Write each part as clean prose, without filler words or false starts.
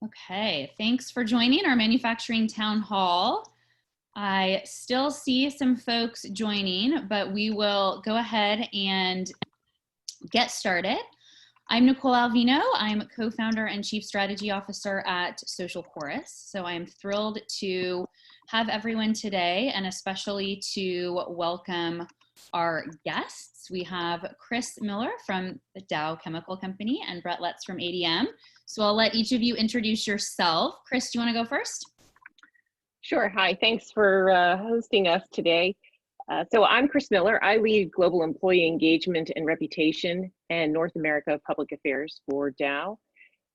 Okay, thanks for joining our manufacturing town hall. I still see some folks joining, but we will go ahead and get started. I'm Nicole Alvino. I'm co-founder and chief strategy officer at SocialChorus. So I'm thrilled to have everyone today and especially to welcome our guests. We have Chris Miller from the Dow Chemical Company and Brett Letts from ADM. So I'll let each of you introduce yourself. Chris, do you want to go first? Sure. Hi, thanks for hosting us today. So I'm Chris Miller. I lead global employee engagement and reputation and North America public affairs for Dow.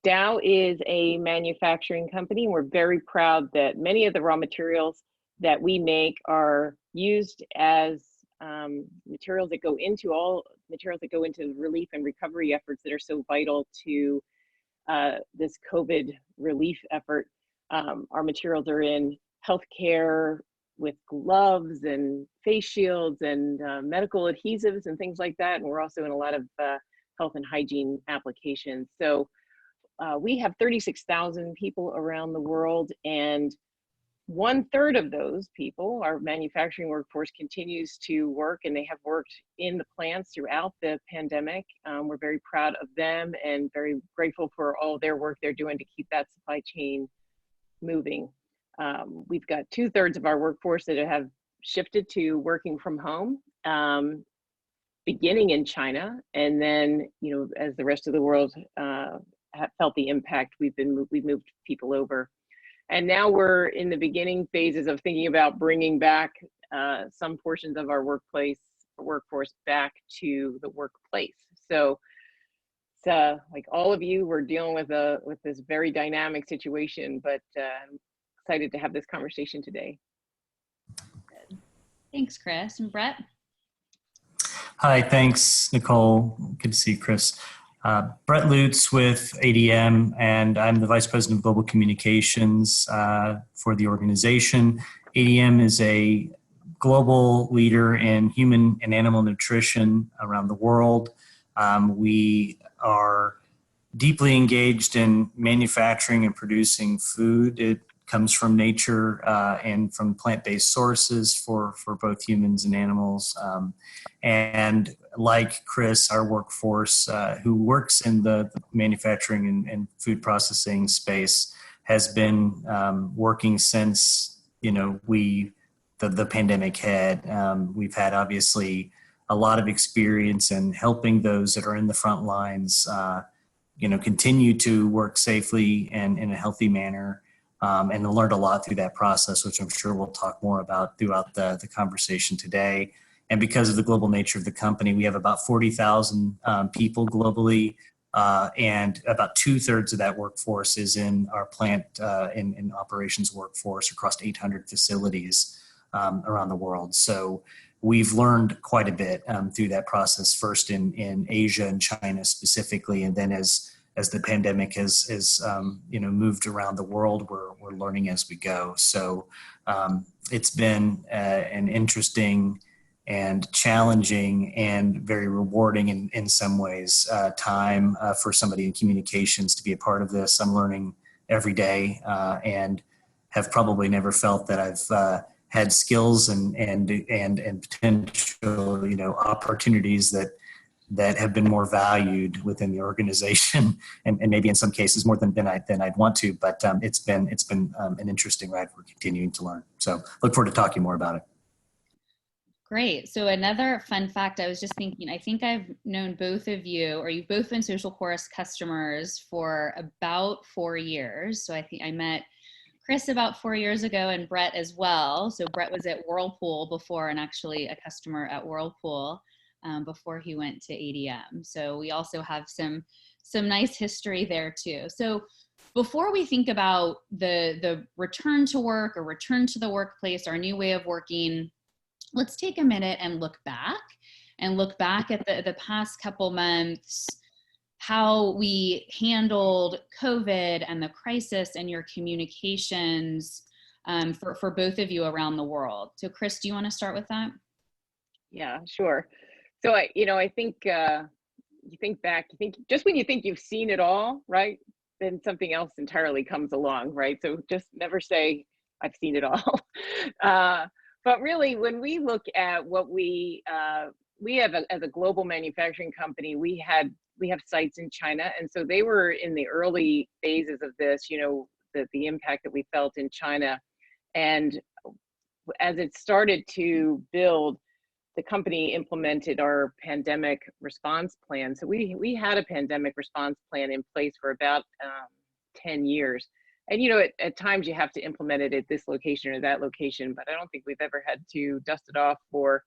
Dow is a manufacturing company. We're very proud that many of the raw materials that we make are used as materials that go into relief and recovery efforts that are so vital to this COVID relief effort. Our materials are in healthcare with gloves and face shields and medical adhesives and things like that. And we're also in a lot of health and hygiene applications. So we have 36,000 people around the world, and 1/3 of those people, our manufacturing workforce, continues to work, and they have worked in the plants throughout the pandemic. We're very proud of them and very grateful for all their work they're doing to keep that supply chain moving. We've got 2/3 of our workforce that have shifted to working from home, beginning in China, and then, as the rest of the world have felt the impact, we've moved people over, and now we're in the beginning phases of thinking about bringing back some portions of our workforce back to the workplace. So it's like all of you, we're dealing with this very dynamic situation, but excited to have this conversation today. Thanks, Chris. And Brett? Hi, thanks, Nicole. Good to see you, Chris. Brett Lutz with ADM, and I'm the Vice President of Global Communications for the organization. ADM is a global leader in human and animal nutrition around the world. We are deeply engaged in manufacturing and producing food. It comes from nature and from plant-based sources for both humans and animals. And like Chris, our workforce who works in the manufacturing and food processing space has been working since, the pandemic hit. We've had obviously a lot of experience in helping those that are in the front lines, continue to work safely and in a healthy manner. And learned a lot through that process, which I'm sure we'll talk more about throughout the conversation today. And because of the global nature of the company, we have about 40,000 people globally, and about 2/3 of that workforce is in our plant in operations workforce across 800 facilities around the world. So we've learned quite a bit through that process, first in Asia and China specifically, and then as the pandemic has moved around the world, we're learning as we go. So it's been an interesting and challenging and very rewarding in some ways time for somebody in communications to be a part of this. I'm learning every day and have probably never felt that I've had skills and potential opportunities that have been more valued within the organization, and maybe in some cases more than I'd want to. But it's been an interesting ride. We're continuing to learn. So look forward to talking more about it. Great. So another fun fact, I was just thinking, I think I've known both of you, or you've both been SocialChorus customers for about 4 years. So I think I met Chris about 4 years ago and Brett as well. So Brett was at Whirlpool before, and actually a customer at Whirlpool before he went to ADM. So we also have some nice history there too. So before we think about the return to work or return to the workplace, our new way of working, let's take a minute and look back at the past couple months, how we handled COVID and the crisis and your communications for both of you around the world. So Chris, do you want to start with that? Yeah, sure. So I think you think back, just when you think you've seen it all, right? then something else entirely comes along, right? So just never say, I've seen it all. But really, when we look at what we have as a global manufacturing company, we have sites in China. And so they were in the early phases of this, the impact that we felt in China. And as it started to build, the company implemented our pandemic response plan. So we had a pandemic response plan in place for about 10 years. And, at times you have to implement it at this location or that location, but I don't think we've ever had to dust it off for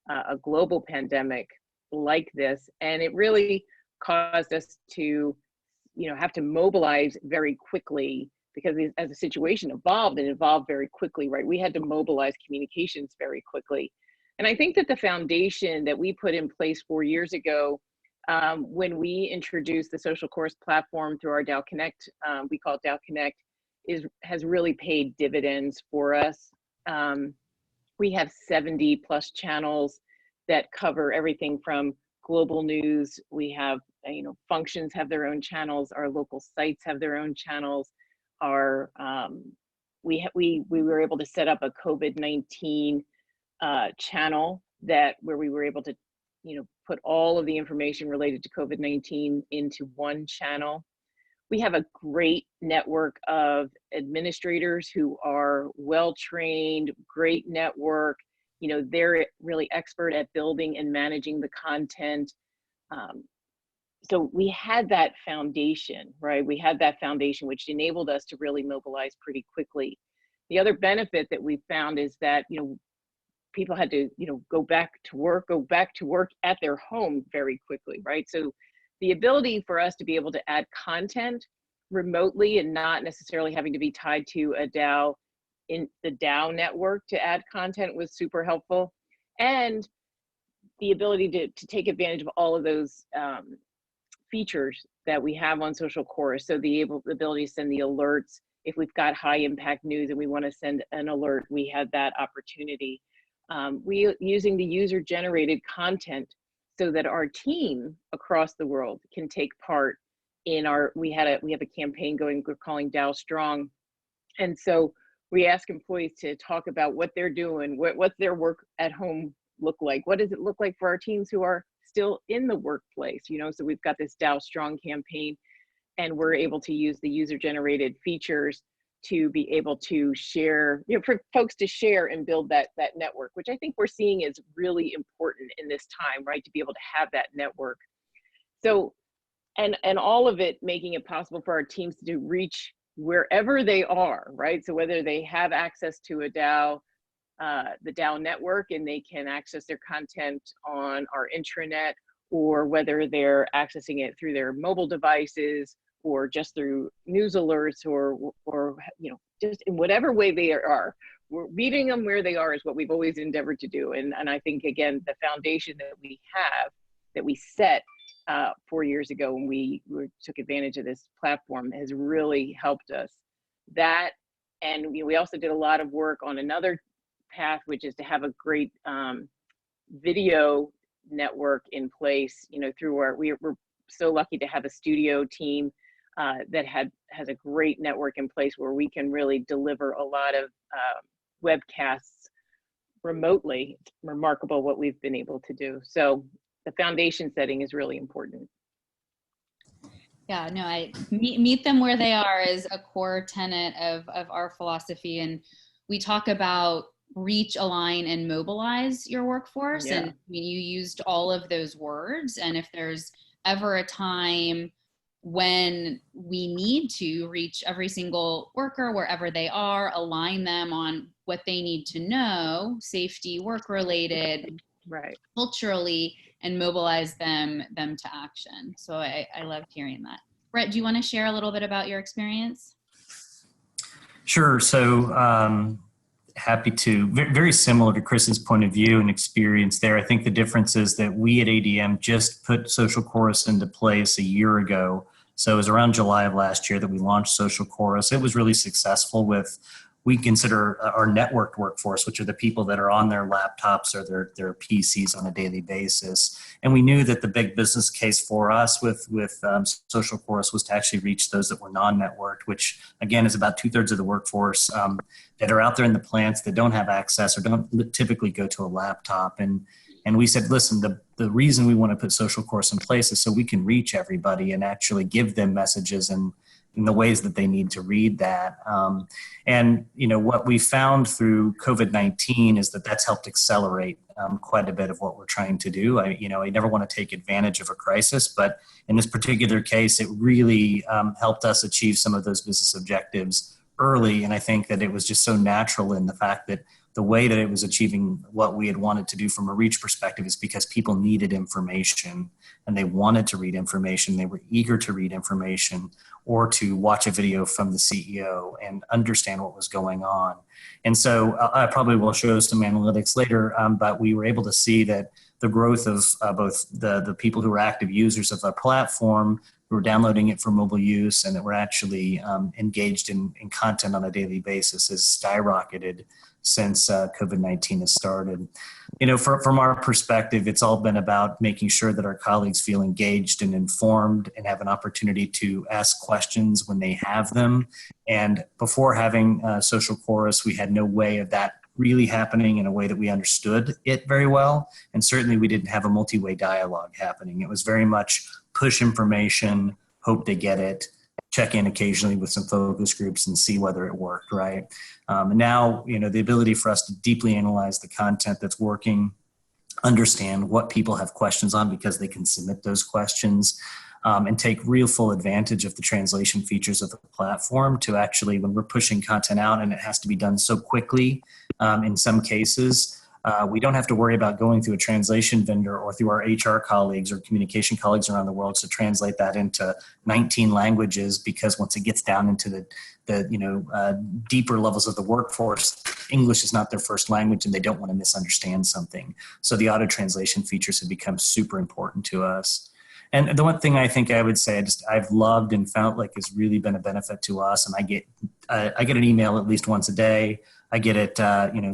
a global pandemic like this. And it really caused us to, have to mobilize very quickly, because as the situation evolved, and evolved very quickly, right? We had to mobilize communications very quickly. And I think that the foundation that we put in place 4 years ago, when we introduced the SocialChorus platform through our Dow Connect, we call it Dow Connect, has really paid dividends for us. We have 70 plus channels that cover everything from global news. We have, functions have their own channels. Our local sites have their own channels. We were able to set up a COVID-19 channel where we were able to, put all of the information related to COVID-19 into one channel. We have a great network of administrators who are well-trained, great network. They're really expert at building and managing the content. So we had that foundation, right? We had that foundation, which enabled us to really mobilize pretty quickly. The other benefit that we found is that, people had to, go back to work at their home very quickly, right? So the ability for us to be able to add content remotely and not necessarily having to be tied to a Dow in the Dow network to add content was super helpful. And the ability to take advantage of all of those features that we have on SocialChorus. So the ability to send the alerts. If we've got high impact news and we want to send an alert, we had that opportunity. Using the user generated content so that our team across the world can take part in we have a campaign going, we're calling Dow Strong. And so we ask employees to talk about what they're doing, what's their work at home look like? What does it look like for our teams who are still in the workplace? So we've got this Dow Strong campaign, and we're able to use the user generated features to be able to share, for folks to share and build that network, which I think we're seeing is really important in this time, right? To be able to have that network. So, and all of it making it possible for our teams to reach wherever they are, right? So whether they have access to a Dow, the Dow network, and they can access their content on our intranet, or whether they're accessing it through their mobile devices, or just through news alerts, or just in whatever way they are, we're meeting them where they are is what we've always endeavored to do. And I think, again, the foundation that we set 4 years ago when we took advantage of this platform has really helped us. That, and we also did a lot of work on another path, which is to have a great video network in place. Through we're so lucky to have a studio team that has a great network in place where we can really deliver a lot of webcasts remotely. It's remarkable what we've been able to do. So the foundation setting is really important. Yeah, no, I meet them where they are is a core tenet of our philosophy. And we talk about reach, align, and mobilize your workforce. Yeah. And you used all of those words. And if there's ever a time when we need to reach every single worker wherever they are, align them on what they need to know, safety, work related, right, culturally, and mobilize them to action. So I loved hearing that. Brett, do you want to share a little bit about your experience? Sure. So happy to. Very similar to Chris's point of view and experience there. I think the difference is that we at ADM just put SocialChorus into place a year ago. So it was around July of last year that we launched SocialChorus. It was really successful with we consider our networked workforce, which are the people that are on their laptops or their PCs on a daily basis. And we knew that the big business case for us with SocialChorus was to actually reach those that were non-networked, which again is about 2/3 of the workforce that are out there in the plants that don't have access or don't typically go to a laptop. And we said, listen, the reason we want to put SocialChorus in place is so we can reach everybody and actually give them messages and in the ways that they need to read that. And what we found through COVID-19 is that that's helped accelerate quite a bit of what we're trying to do. I never want to take advantage of a crisis, but in this particular case, it really helped us achieve some of those business objectives early. And I think that it was just so natural in the fact that the way that it was achieving what we had wanted to do from a reach perspective is because people needed information and they wanted to read information. They were eager to read information or to watch a video from the CEO and understand what was going on. And so I probably will show some analytics later, but we were able to see that the growth of both the people who were active users of the platform, who were downloading it for mobile use, and that were actually engaged in content on a daily basis has skyrocketed since COVID-19 has started. From our perspective, it's all been about making sure that our colleagues feel engaged and informed and have an opportunity to ask questions when they have them. And before having SocialChorus, we had no way of that really happening in a way that we understood it very well. And certainly we didn't have a multi-way dialogue happening. It was very much push information, hope they get it, check in occasionally with some focus groups and see whether it worked, right? And now, the ability for us to deeply analyze the content that's working, understand what people have questions on because they can submit those questions, and take real full advantage of the translation features of the platform to actually, when we're pushing content out and it has to be done so quickly, in some cases, we don't have to worry about going through a translation vendor or through our HR colleagues or communication colleagues around the world to translate that into 19 languages, because once it gets down into the deeper levels of the workforce, English is not their first language and they don't want to misunderstand something. So the auto translation features have become super important to us. And the one thing I think I would say I've loved and felt like has really been a benefit to us, and I get an email at least once a day. I get it,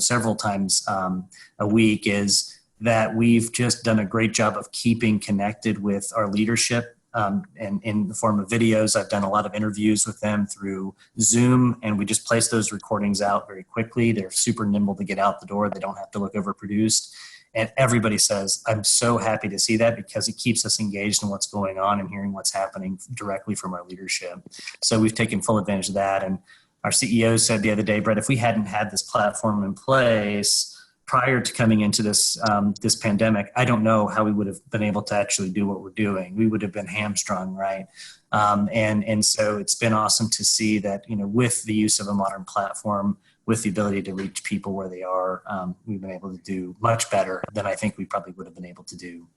several times a week, is that we've just done a great job of keeping connected with our leadership, and in the form of videos. I've done a lot of interviews with them through Zoom, and we just place those recordings out very quickly. They're super nimble to get out the door. They don't have to look overproduced. And everybody says, I'm so happy to see that because it keeps us engaged in what's going on and hearing what's happening directly from our leadership. So we've taken full advantage of that. And our CEO said the other day, Brett, if we hadn't had this platform in place prior to coming into this this pandemic, I don't know how we would have been able to actually do what we're doing. We would have been hamstrung, right? And so it's been awesome to see that, with the use of a modern platform, with the ability to reach people where they are, we've been able to do much better than I think we probably would have been able to do,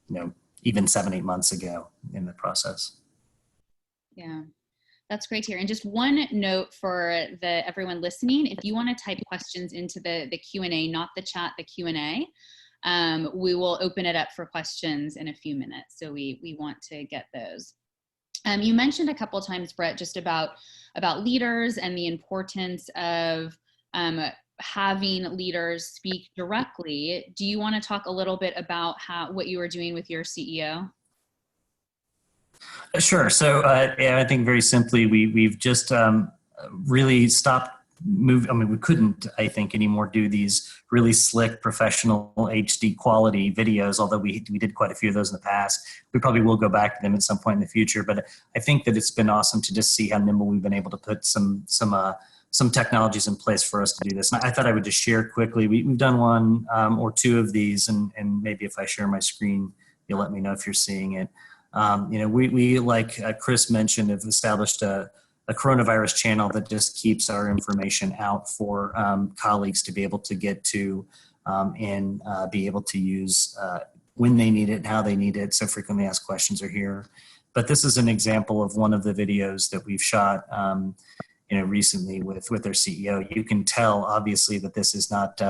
even 7-8 months ago in the process. Yeah. That's great to hear. And just one note for everyone listening, if you want to type questions into the Q&A, not the chat, the Q&A, we will open it up for questions in a few minutes. So we want to get those. You mentioned a couple of times, Brett, just about leaders and the importance of having leaders speak directly. Do you want to talk a little bit about what you were doing with your CEO? Sure. So I think very simply, we've just really stopped moving. I mean, we couldn't, I think, anymore do these really slick, professional HD quality videos, although we did quite a few of those in the past. We probably will go back to them at some point in the future. But I think that it's been awesome to just see how nimble we've been able to put some technologies in place for us to do this. And I thought I would just share quickly. We've done one or two of these, and maybe if I share my screen, you'll let me know if you're seeing it. We like Chris mentioned, have established a coronavirus channel that just keeps our information out for colleagues to be able to get to and be able to use when they need it and how they need it. So frequently asked questions are here. But this is an example of one of the videos that we've shot recently with our CEO. You can tell, obviously, that this is not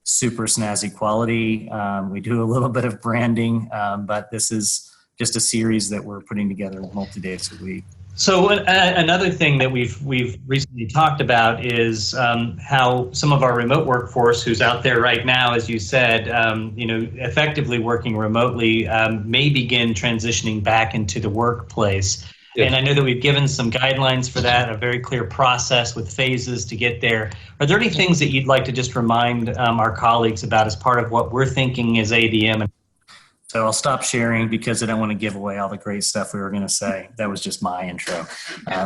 super snazzy quality. We do a little bit of branding, but this is just a series that we're putting together multi-days a week. So another thing that we've recently talked about is how some of our remote workforce, who's out there right now, as you said, effectively working remotely, may begin transitioning back into the workplace. Yes. And I know that we've given some guidelines for that, a very clear process with phases to get there. Are there any things that you'd like to just remind our colleagues about as part of what we're thinking as ADM? So I'll stop sharing because I don't want to give away all the great stuff we were going to say. That was just my intro.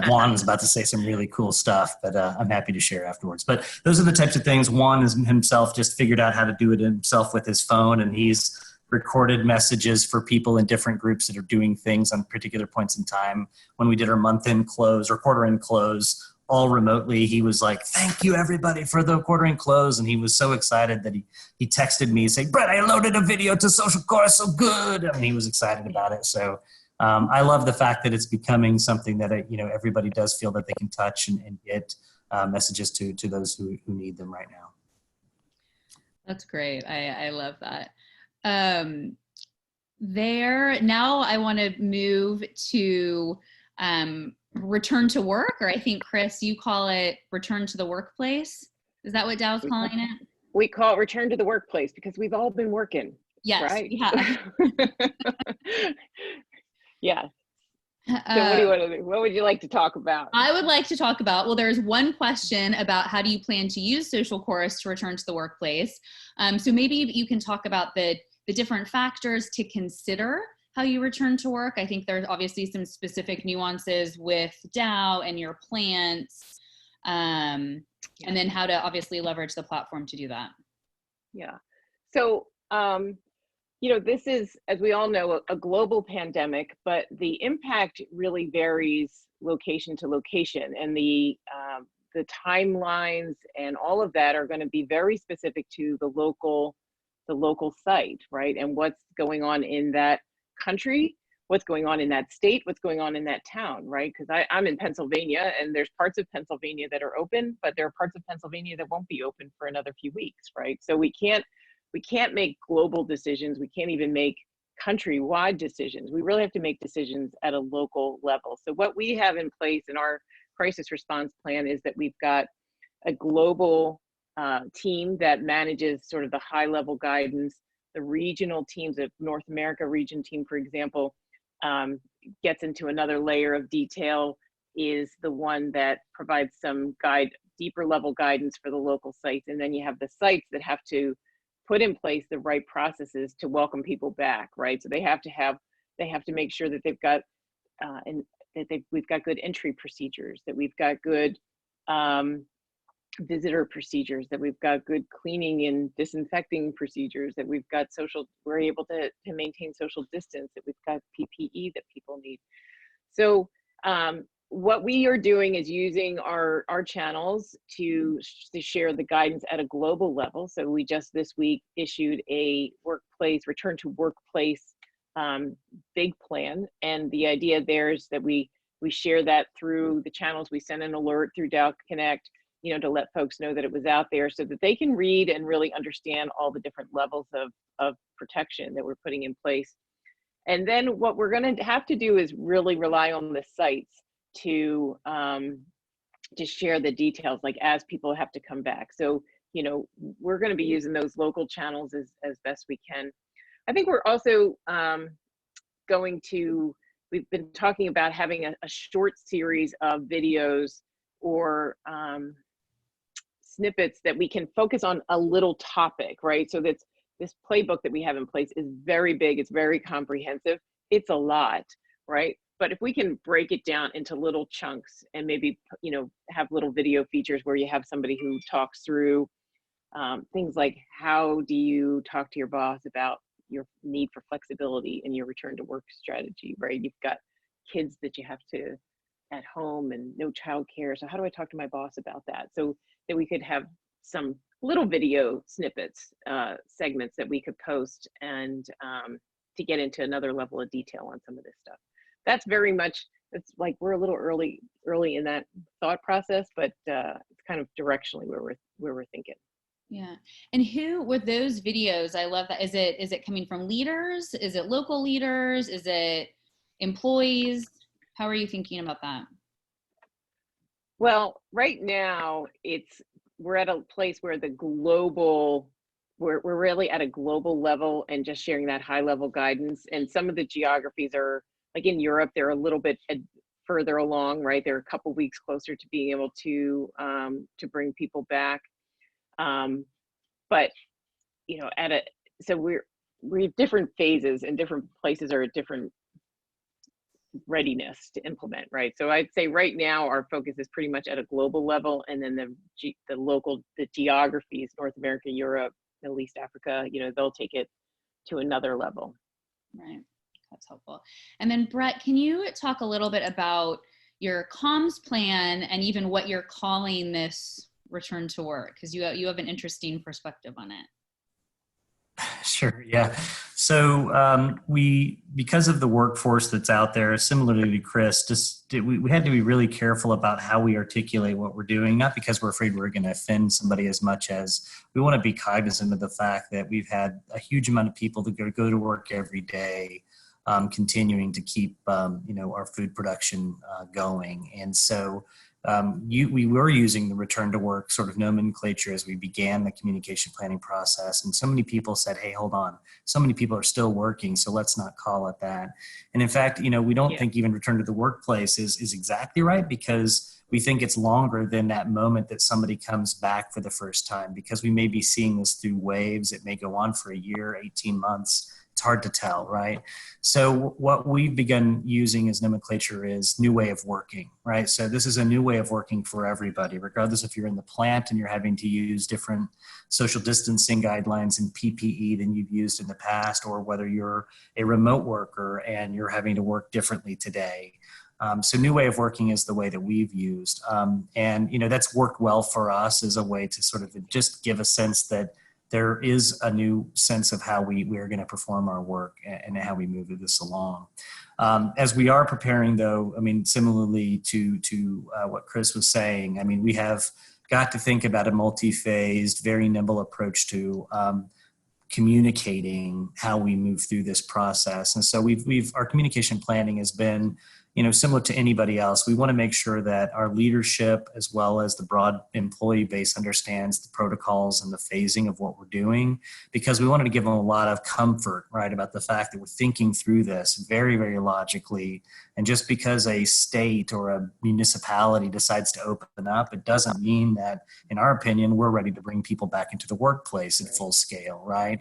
Juan was about to say some really cool stuff, but I'm happy to share afterwards. But those are the types of things. Juan is himself just figured out how to do it himself with his phone, and he's recorded messages for people in different groups that are doing things on particular points in time. When we did our month-end close or quarter-end close, all remotely, he was like, "Thank you everybody for the quarter-end close," and he was so excited that he texted me saying, "Brett, I loaded a video to SocialChorus, so good." I mean, he was excited about it. So I love the fact that it's becoming something that everybody does feel that they can touch and get messages to those who need them right now. That's great. I love that. Now I want to move to return to work, or I think, Chris, you call it return to the workplace. Is that what Dow's calling it? We call it return to the workplace because we've all been working. Yes. Right? Yeah. Yeah. So what would you like to talk about? I would like to talk about, well, there's one question about how do you plan to use SocialChorus to return to the workplace. So maybe you can talk about the different factors to consider how you return to work. I think there's obviously some specific nuances with Dow and your plants, and then how to obviously leverage the platform to do that. Yeah. So, this is, as we all know, a global pandemic, but the impact really varies location to location, and the timelines and all of that are going to be very specific to the local site, right? And what's going on in that country, what's going on in that state, what's going on in that town, right? Because I'm in Pennsylvania, and there's parts of Pennsylvania that are open, but there are parts of Pennsylvania that won't be open for another few weeks, right? So we can't make global decisions. We can't even make countrywide decisions. We really have to make decisions at a local level. So what we have in place in our crisis response plan is that we've got a global team that manages sort of the high level guidance. The regional teams, the North America region team, for example, gets into another layer of detail, is the one that provides some deeper level guidance for the local sites. And then you have the sites that have to put in place the right processes to welcome people back, right? So they have to make sure that they've got we've got good entry procedures, that we've got good visitor procedures, that we've got good cleaning and disinfecting procedures, that we're able to maintain social distance, that we've got PPE that people need. So what we are doing is using our channels to share the guidance at a global level. So we just this week issued a return to workplace big plan. And the idea there is that we share that through the channels. We send an alert through Dow Connect, to let folks know that it was out there so that they can read and really understand all the different levels of protection that we're putting in place. And then what we're going to have to do is really rely on the sites to share the details, like as people have to come back. So, we're going to be using those local channels as best we can. I think we're also we've been talking about having a short series of videos or snippets that we can focus on a little topic, right? So this playbook that we have in place is very big, it's very comprehensive, it's a lot, right? But if we can break it down into little chunks and maybe, have little video features where you have somebody who talks through things like, how do you talk to your boss about your need for flexibility in your return to work strategy, right? You've got kids that you have to at home and no childcare. So how do I talk to my boss about that? So that we could have some little video snippets, segments that we could post, and to get into another level of detail on some of this stuff. That's very much, it's like we're a little early in that thought process, but it's kind of directionally where we're thinking. Yeah. And who were those videos? I love that. Is it coming from leaders? Is it local leaders? Is it employees? How are you thinking about that? Well, right now we're at a place where we're really at a global level and just sharing that high level guidance. And some of the geographies are, like in Europe, they're a little bit further along, right? They're a couple weeks closer to being able to bring people back. But so we have different phases, and different places are at different readiness to implement, right? So I'd say right now our focus is pretty much at a global level, and then the geographies, North America, Europe, Middle East, Africa, they'll take it to another level. Right, that's helpful. And then Brett, can you talk a little bit about your comms plan and even what you're calling this return to work? Because you have an interesting perspective on it. Sure. Yeah. So because of the workforce that's out there, similarly to Chris, we had to be really careful about how we articulate what we're doing, not because we're afraid we're going to offend somebody as much as we want to be cognizant of the fact that we've had a huge amount of people that go to work every day, continuing to keep, our food production going. And so we were using the return to work sort of nomenclature as we began the communication planning process. And so many people said, hey, hold on, so many people are still working, so let's not call it that. And in fact, we don't think even return to the workplace is exactly right, because we think it's longer than that moment that somebody comes back for the first time, because we may be seeing this through waves. It may go on for a year, 18 months. It's hard to tell, right? So what we've begun using as nomenclature is new way of working, right? So this is a new way of working for everybody, regardless if you're in the plant and you're having to use different social distancing guidelines and PPE than you've used in the past, or whether you're a remote worker and you're having to work differently today. So new way of working is the way that we've used. And that's worked well for us as a way to sort of just give a sense that there is a new sense of how we are going to perform our work and how we move this along. As we are preparing, though, similarly to what Chris was saying, we have got to think about a multi-phased, very nimble approach to communicating how we move through this process. And so our communication planning has been similar to anybody else. We want to make sure that our leadership, as well as the broad employee base, understands the protocols and the phasing of what we're doing, because we wanted to give them a lot of comfort, right, about the fact that we're thinking through this very, very logically. And just because a state or a municipality decides to open up, it doesn't mean that, in our opinion, we're ready to bring people back into the workplace at full scale, right?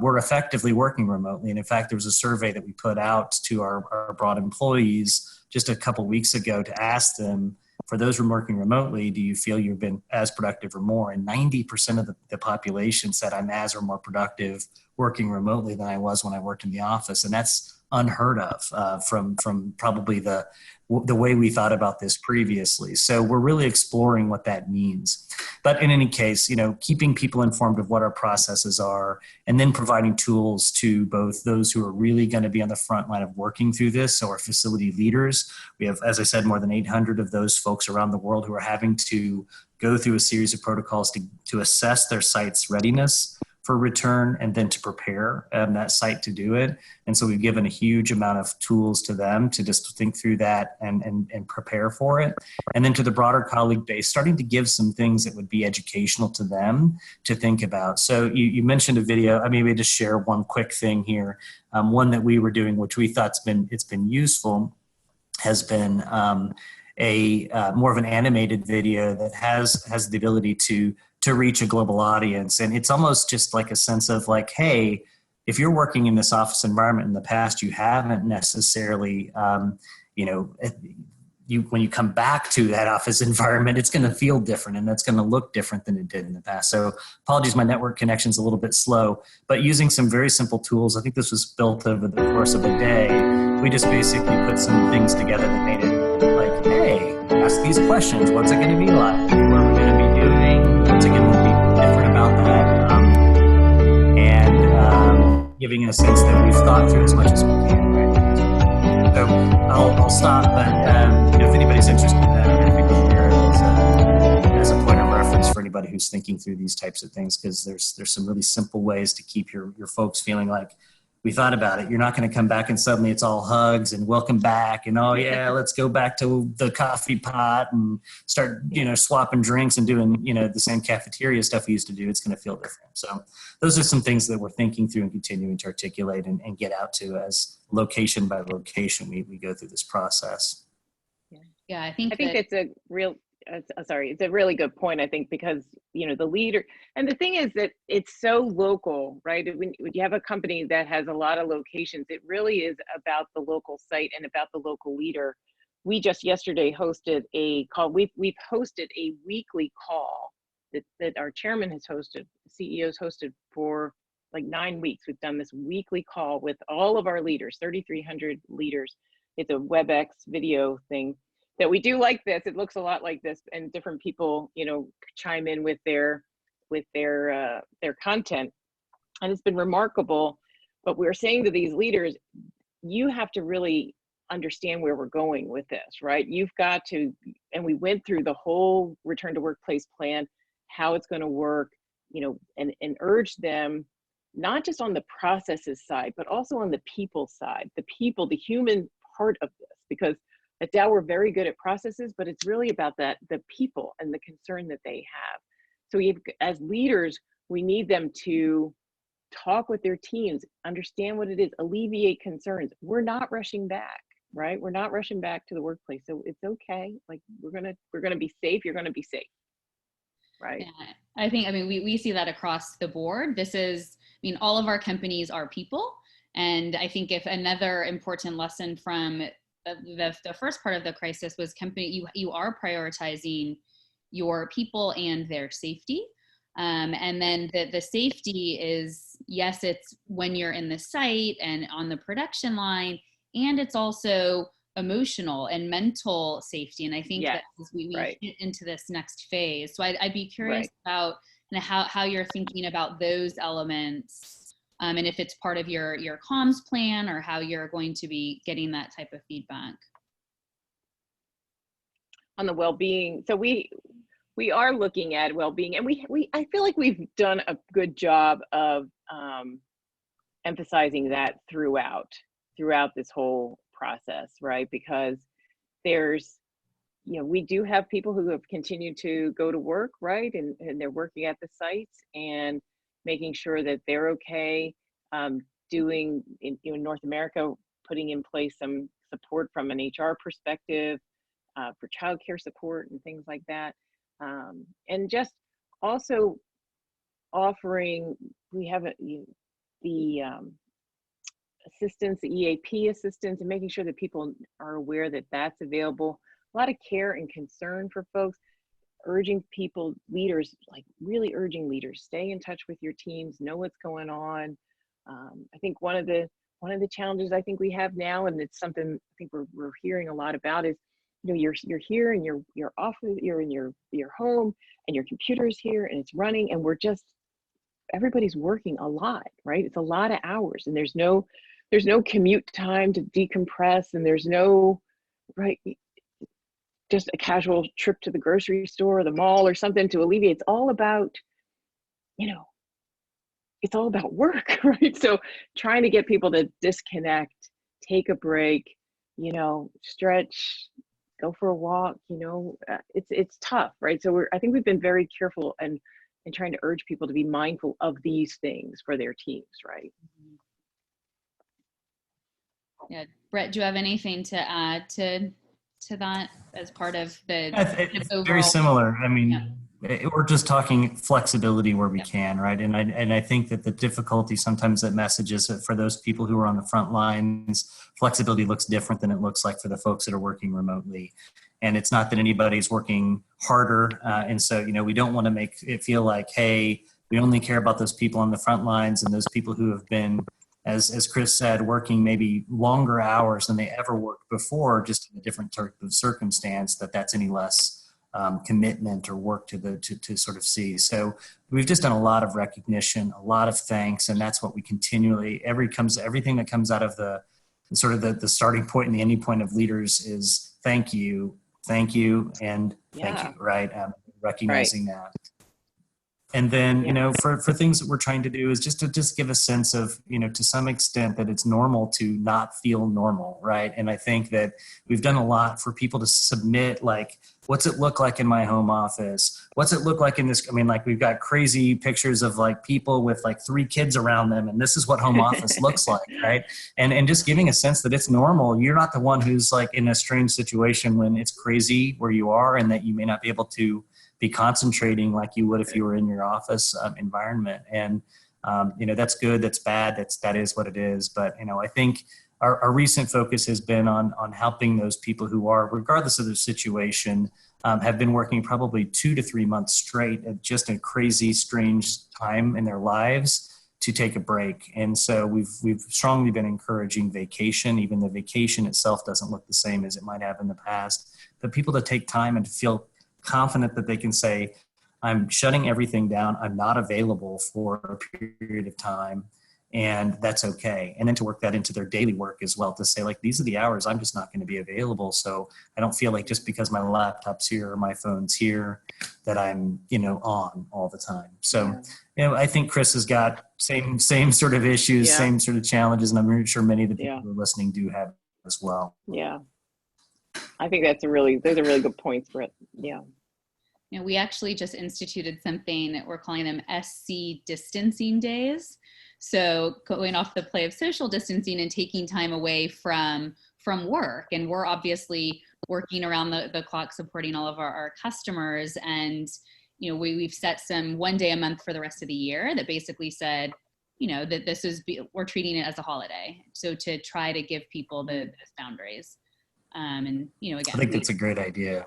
We're effectively working remotely. And in fact, there was a survey that we put out to our broad employees just a couple weeks ago to ask them, for those who are working remotely, do you feel you've been as productive or more? And 90% of the population said, I'm as or more productive working remotely than I was when I worked in the office. And that's unheard of from probably the way we thought about this previously. So we're really exploring what that means. But in any case, keeping people informed of what our processes are, and then providing tools to both those who are really going to be on the front line of working through this. So our facility leaders, we have, as I said, more than 800 of those folks around the world who are having to go through a series of protocols to assess their site's readiness for return, and then to prepare that site to do it. And so we've given a huge amount of tools to them to just think through that and prepare for it. And then to the broader colleague base, starting to give some things that would be educational to them to think about. So you mentioned a video. I mean, we just share one quick thing here. One that we were doing, which we thought it's been useful, has been a more of an animated video that has the ability to reach a global audience. And it's almost just like a sense of like, hey, if you're working in this office environment in the past, you haven't necessarily, when you come back to that office environment, it's going to feel different, and that's going to look different than it did in the past. So apologies, my network connection's a little bit slow, but using some very simple tools, I think this was built over the course of a day. We just basically put some things together that made it like, hey, ask these questions. What's it going to be like? What are we going to be doing? What's it going to be different about that? And giving a sense that we've thought through as much as we can, right? So I'll stop, but if anybody's interested in that, I'm happy to share it as a point of reference for anybody who's thinking through these types of things, because there's some really simple ways to keep your folks feeling like we thought about it. You're not going to come back and suddenly it's all hugs and welcome back and, oh yeah, let's go back to the coffee pot and start, swapping drinks and doing, the same cafeteria stuff we used to do. It's going to feel different. So those are some things that we're thinking through and continuing to articulate and get out to as location by location. We go through this process. Yeah, I think it's a real, it's a really good point, I think, because, the leader, and the thing is that it's so local, right? When you have a company that has a lot of locations, it really is about the local site and about the local leader. We just yesterday hosted a call. We've hosted a weekly call that our chairman has hosted, CEOs hosted for like 9 weeks. We've done this weekly call with all of our leaders, 3,300 leaders. It's a WebEx video thing that we do like this. It looks a lot like this, and different people, chime in with their content, and it's been remarkable. But we're saying to these leaders, you have to really understand where we're going with this, right? You've got to, and we went through the whole return to workplace plan, how it's going to work, and urge them not just on the processes side, but also on the people side, the human part of this, because at Dow, we're very good at processes, but it's really about the people and the concern that they have. So as leaders, we need them to talk with their teams, understand what it is, alleviate concerns. We're not rushing back, right? We're not rushing back to the workplace. So it's okay. Like we're gonna be safe. You're gonna be safe, right? Yeah, we see that across the board. All of our companies are people. And I think if another important lesson from the first part of the crisis was you are prioritizing your people and their safety. And then the safety is, yes, it's when you're in the site and on the production line, and it's also emotional and mental safety. And I think that as we get into this next phase, so I'd be curious about how you're thinking about those elements. And if it's part of your comms plan or how you're going to be getting that type of feedback. On the well-being, so we are looking at well-being, and I feel like we've done a good job of emphasizing that throughout this whole process, right? Because there's, we do have people who have continued to go to work, right? And they're working at the sites and making sure that they're okay, doing in North America, putting in place some support from an HR perspective for childcare support and things like that, and just also offering. We have the assistance, the EAP assistance, and making sure that people are aware that that's available. A lot of care and concern for folks. Urging people, leaders, like really urging leaders, stay in touch with your teams, know what's going on. I think one of the challenges I think we have now, and it's something I think we're hearing a lot about, is you're here and you're off, you're in your home and your computer's here and it's running, and everybody's working a lot, right? It's a lot of hours, and there's no commute time to decompress, and there's no just a casual trip to the grocery store or the mall or something to alleviate. It's all about, it's all about work, right? So trying to get people to disconnect, take a break, stretch, go for a walk, it's tough, right? So I think we've been very careful and trying to urge people to be mindful of these things for their teams, right? Yeah, Brett, do you have anything to add to that as part of the it's overall? Very similar. We're just talking flexibility where we can, right? And I think that the difficulty sometimes that messages for those people who are on the front lines, flexibility looks different than it looks like for the folks that are working remotely. And it's not that anybody's working harder. And so, we don't want to make it feel like, hey, we only care about those people on the front lines and those people who have been, as Chris said, working maybe longer hours than they ever worked before, just in a different type of circumstance, that's any less commitment or work to sort of see. So we've just done a lot of recognition, a lot of thanks, and that's what we continually, everything that comes out of the sort of the starting point and the ending point of leaders is thank you, and thank you, right? Recognizing that. And then, Yeah. for things that we're trying to do is just to give a sense of, to some extent that it's normal to not feel normal, right? And I think that we've done a lot for people to submit, like, what's it look like in my home office? What's it look like in this? I mean, like, we've got crazy pictures of like people with like 3 kids around them, and this is what home office looks like, right? And just giving a sense that it's normal. You're not the one who's like in a strange situation when it's crazy where you are, and that you may not be able to be concentrating like you would if you were in your office environment. And, that's good, that's bad, that is what it is. But, I think our recent focus has been on helping those people who are, regardless of their situation, have been working probably 2 to 3 months straight at just a crazy, strange time in their lives to take a break. And so we've strongly been encouraging vacation, even the vacation itself doesn't look the same as it might have in the past, but people to take time and to feel confident that they can say, I'm shutting everything down. I'm not available for a period of time, and that's okay. And then to work that into their daily work as well, to say, like, these are the hours I'm just not going to be available. So I don't feel like just because my laptop's here or my phone's here that I'm, on all the time. So, I think Chris has got same sort of issues, same sort of challenges. And I'm sure many of the people who are listening do have as well. Yeah. I think those are really good points, Brett. Yeah. We actually just instituted something that we're calling them SC distancing days. So going off the play of social distancing and taking time away from work. And we're obviously working around the clock supporting all of our customers. And, we've set some 1 day a month for the rest of the year that basically said, that we're treating it as a holiday. So to try to give people those boundaries. And, again, I think that's a great idea.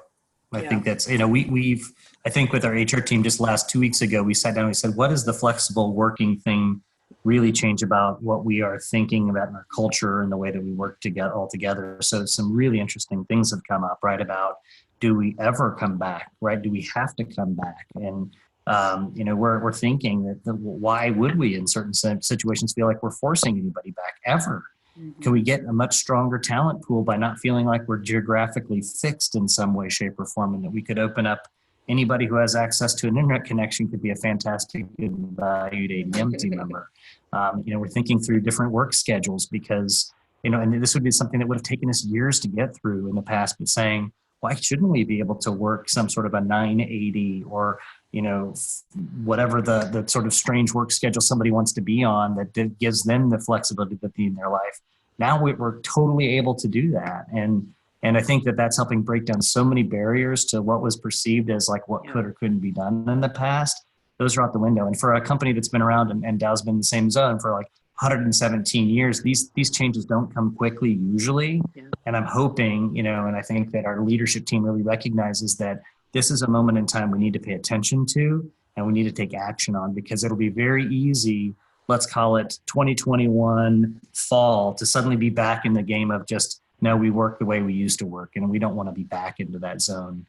I think that's, I think with our HR team just last 2 weeks ago, we sat down and we said, what does the flexible working thing really change about what we are thinking about in our culture and the way that we work all together? So some really interesting things have come up, right? About, do we ever come back, right? Do we have to come back? And, we're thinking that why would we in certain situations feel like we're forcing anybody back ever? Mm-hmm. Can we get a much stronger talent pool by not feeling like we're geographically fixed in some way, shape, or form, and that we could open up anybody who has access to an internet connection could be a fantastic and valued ADM team member. We're thinking through different work schedules because, and this would be something that would have taken us years to get through in the past, but saying, why shouldn't we be able to work some sort of a 980 or, whatever the sort of strange work schedule somebody wants to be on that gives them the flexibility that they need in their life. Now we're totally able to do that. And I think that that's helping break down so many barriers to what was perceived as like what could or couldn't be done in the past. Those are out the window. And for a company that's been around and Dow's been in the same zone for like 117 years, these changes don't come quickly usually. Yeah. And I'm hoping, and I think that our leadership team really recognizes that this is a moment in time we need to pay attention to and we need to take action on, because it'll be very easy, let's call it 2021 fall, to suddenly be back in the game of just, no, we work the way we used to work, and we don't want to be back into that zone.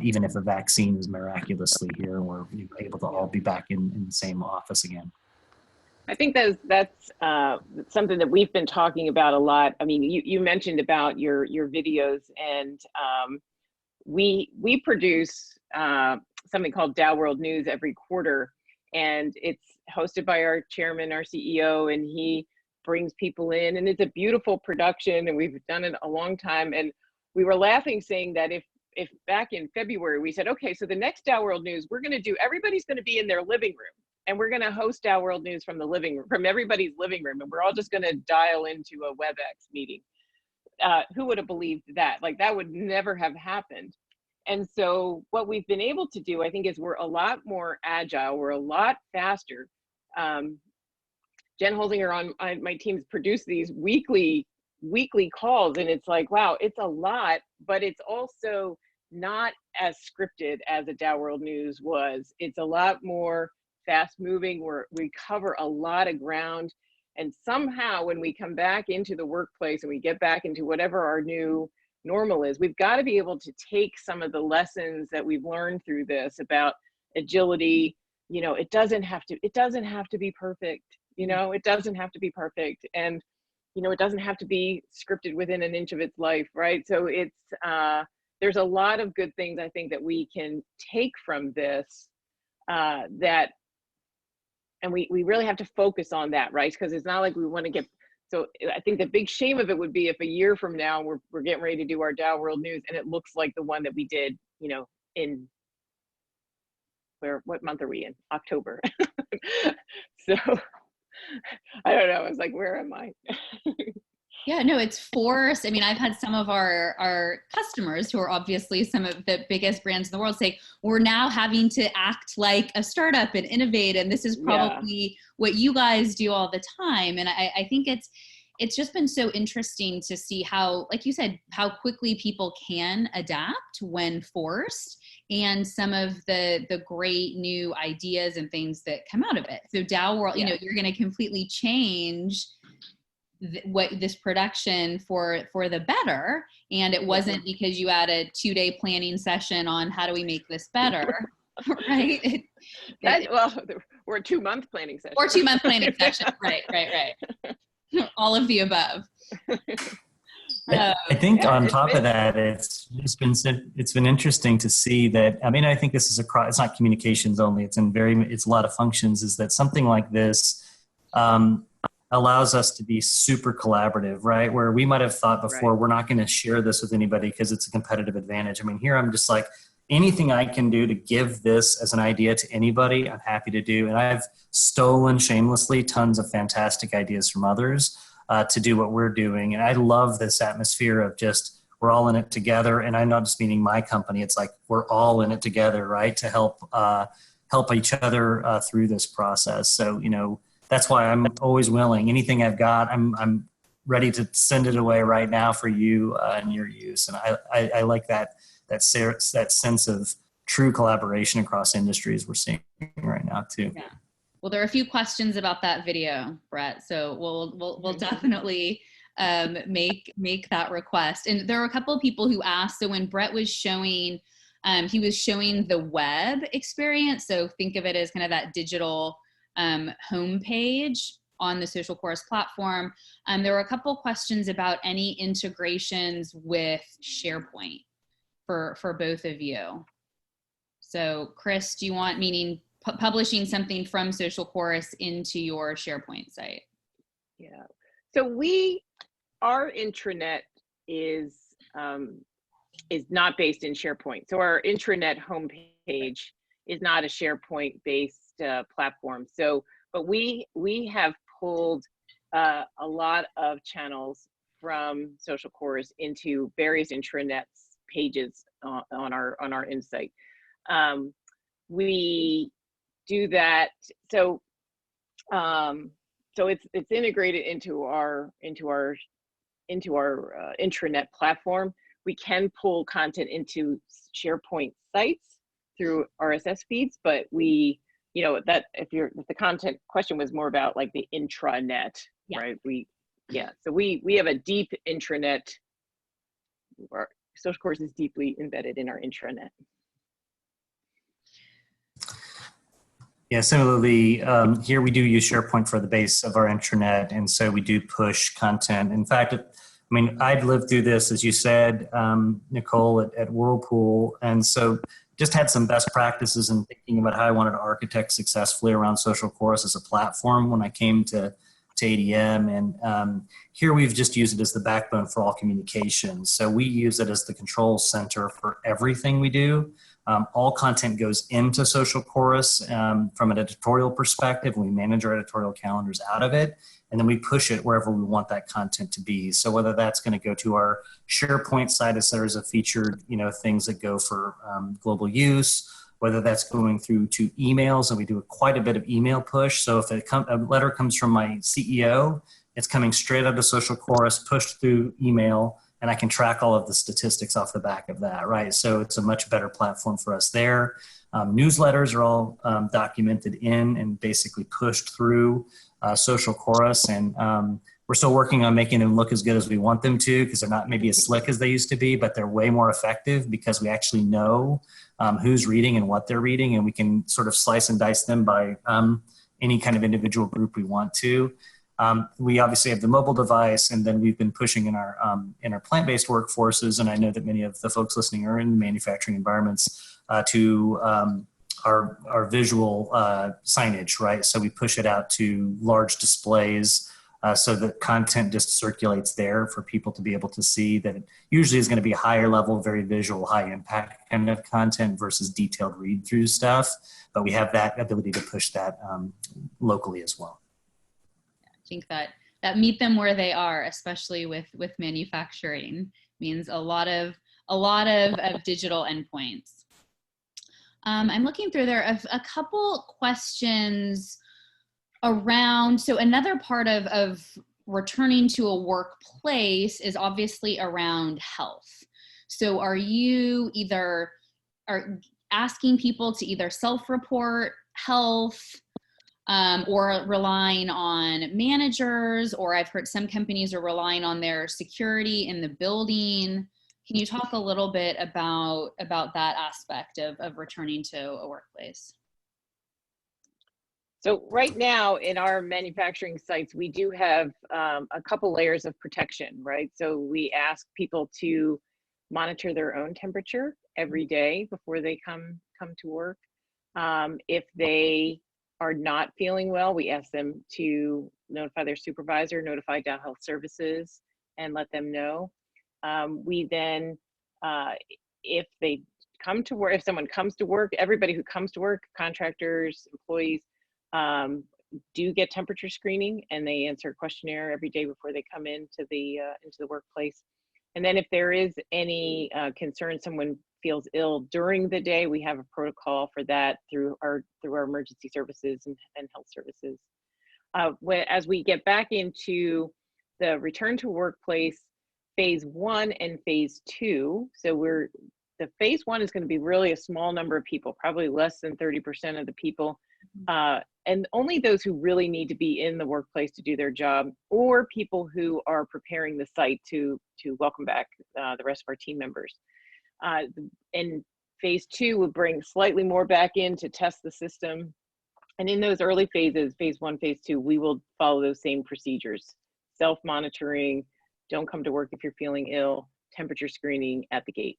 Even if a vaccine is miraculously here and we're able to all be back in the same office again. I think that's something that we've been talking about a lot. I mean, you mentioned about your videos, and we produce something called Dow World News every quarter, and it's hosted by our chairman, our CEO, and he brings people in, and it's a beautiful production, and we've done it a long time. And we were laughing, saying that if back in February we said, okay, so the next Dow World News, everybody's going to be in their living room, and we're going to host Dow World News from the living room, from everybody's living room, and we're all just going to dial into a WebEx meeting. Who would have believed that? Like, that would never have happened. And so what we've been able to do, I think, is we're a lot more agile. We're a lot faster. Jen Holzinger on my team's produced these weekly calls, and it's like, wow, it's a lot, but it's also not as scripted as a Dow World News was. It's a lot more fast moving. We cover a lot of ground. And somehow when we come back into the workplace and we get back into whatever our new normal is, we've got to be able to take some of the lessons that we've learned through this about agility. It doesn't have to be perfect. It doesn't have to be perfect. And, it doesn't have to be scripted within an inch of its life, right? So there's a lot of good things I think that we can take from this. that, and we really have to focus on that, right? Because it's not like we want to get, so I think the big shame of it would be if a year from now we're getting ready to do our Dow World News and it looks like the one that we did, you know, in what month are we in? October. So I don't know. I was like, where am I? Yeah, no, it's forced. I mean, I've had some of our customers who are obviously some of the biggest brands in the world say, we're now having to act like a startup and innovate. And this is probably what you guys do all the time. And I think it's just been so interesting to see how, like you said, how quickly people can adapt when forced, and some of the great new ideas and things that come out of it. So Dow World, you know, you're going to completely change what this production for the better, and it wasn't because you had a 2-day planning session on how do we make this better. Right? Well, we're a 2-month planning session. Or 2-month planning session. Right. All of the above. I think on top of that, it's been interesting to see that. I mean, I think this is it's not communications only. It's a lot of functions. Is that something like this allows us to be super collaborative, right? Where we might have thought before, we're not going to share this with anybody because it's a competitive advantage. I mean, here I'm just like, anything I can do to give this as an idea to anybody, I'm happy to do. And I've stolen shamelessly tons of fantastic ideas from others to do what we're doing. And I love this atmosphere of just, we're all in it together. And I'm not just meaning my company. It's like, we're all in it together, right? To help each other through this process. So, you know, that's why I'm always willing. Anything I've got, I'm ready to send it away right now for you and your use. And I like that sense of true collaboration across industries we're seeing right now too. Yeah. Well, there are a few questions about that video, Brett. So we'll definitely make that request. And there were a couple of people who asked. So when Brett was showing, he was showing the web experience. So think of it as kind of that digital homepage on the SocialChorus platform. There were a couple questions about any integrations with SharePoint for both of you. So Chris, do you want, meaning publishing something from SocialChorus into your SharePoint site? Yeah. So our intranet is not based in SharePoint. So our intranet homepage is not a SharePoint-based platform. So, but we have pulled a lot of channels from SocialChorus into various intranets pages on our Insight. We do that. So it's integrated into our intranet platform. We can pull content into SharePoint sites through RSS feeds, but we, you know, that if the content question was more about like the intranet, right? So we have a deep intranet. Our SocialChorus is deeply embedded in our intranet. Yeah, similarly, here we do use SharePoint for the base of our intranet, and so we do push content. In fact, I mean, I've lived through this, as you said, Nicole, at Whirlpool, and so just had some best practices in thinking about how I wanted to architect successfully around SocialChorus as a platform when I came to ADM. And here we've just used it as the backbone for all communications. So we use it as the control center for everything we do. All content goes into SocialChorus from an editorial perspective. We manage our editorial calendars out of it, and then we push it wherever we want that content to be. So whether that's going to go to our SharePoint site as there's a featured, you know, things that go for global use, whether that's going through to emails, and we do quite a bit of email push. So if a letter comes from my CEO, it's coming straight out of SocialChorus, pushed through email, and I can track all of the statistics off the back of that, right? So it's a much better platform for us there. Newsletters are all documented in and basically pushed through SocialChorus, and we're still working on making them look as good as we want them to, because they're not maybe as slick as they used to be, but they're way more effective because we actually know who's reading and what they're reading, and we can sort of slice and dice them by any kind of individual group we want to. We obviously have the mobile device, and then we've been pushing in our plant-based workforces, and I know that many of the folks listening are in manufacturing environments, to our visual signage, right? So we push it out to large displays so the content just circulates there for people to be able to see that it usually is going to be higher level, very visual, high impact kind of content versus detailed read through stuff. But we have that ability to push that locally as well. I think that meet them where they are, especially with manufacturing, means a lot of digital endpoints. I'm looking through there a couple questions around, so another part of returning to a workplace is obviously around health. So are you are asking people to either self-report health or relying on managers, or I've heard some companies are relying on their security in the building. Can you talk a little bit about that aspect of returning to a workplace? So right now in our manufacturing sites, we do have a couple layers of protection, right? So we ask people to monitor their own temperature every day before they come to work. If they are not feeling well, we ask them to notify their supervisor, notify Dow Health Services, and let them know. We then, if they come to work, if someone comes to work, everybody who comes to work, contractors, employees, do get temperature screening, and they answer a questionnaire every day before they come into the workplace. And then if there is any concern, someone feels ill during the day, we have a protocol for that through our emergency services and health services. As we get back into the return to workplace phase 1 and phase 2, so the phase 1 is going to be really a small number of people, probably less than 30% of the people, and only those who really need to be in the workplace to do their job, or people who are preparing the site to welcome back the rest of our team members. And phase 2 will bring slightly more back in to test the system. And in those early phases, phase 1, phase 2, we will follow those same procedures: self-monitoring, don't come to work if you're feeling ill, temperature screening at the gate.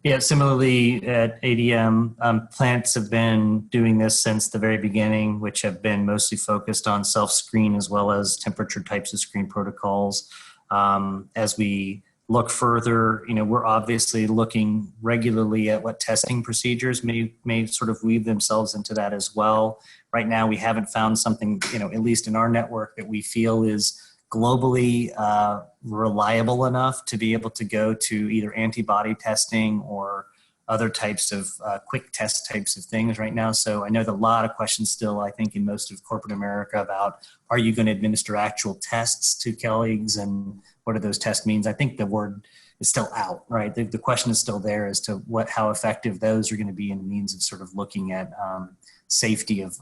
Yeah, similarly at ADM, plants have been doing this since the very beginning, which have been mostly focused on self-screen as well as temperature types of screen protocols. As we look further, we're obviously looking regularly at what testing procedures may sort of weave themselves into that as well. Right now, we haven't found something, at least in our network, that we feel is globally reliable enough to be able to go to either antibody testing or other types of quick test types of things right now. So I know that a lot of questions still, I think, in most of corporate America about, are you going to administer actual tests to colleagues and what do those tests mean? I think the word is still out, right? The question is still there as to how effective those are going to be in the means of sort of looking at safety of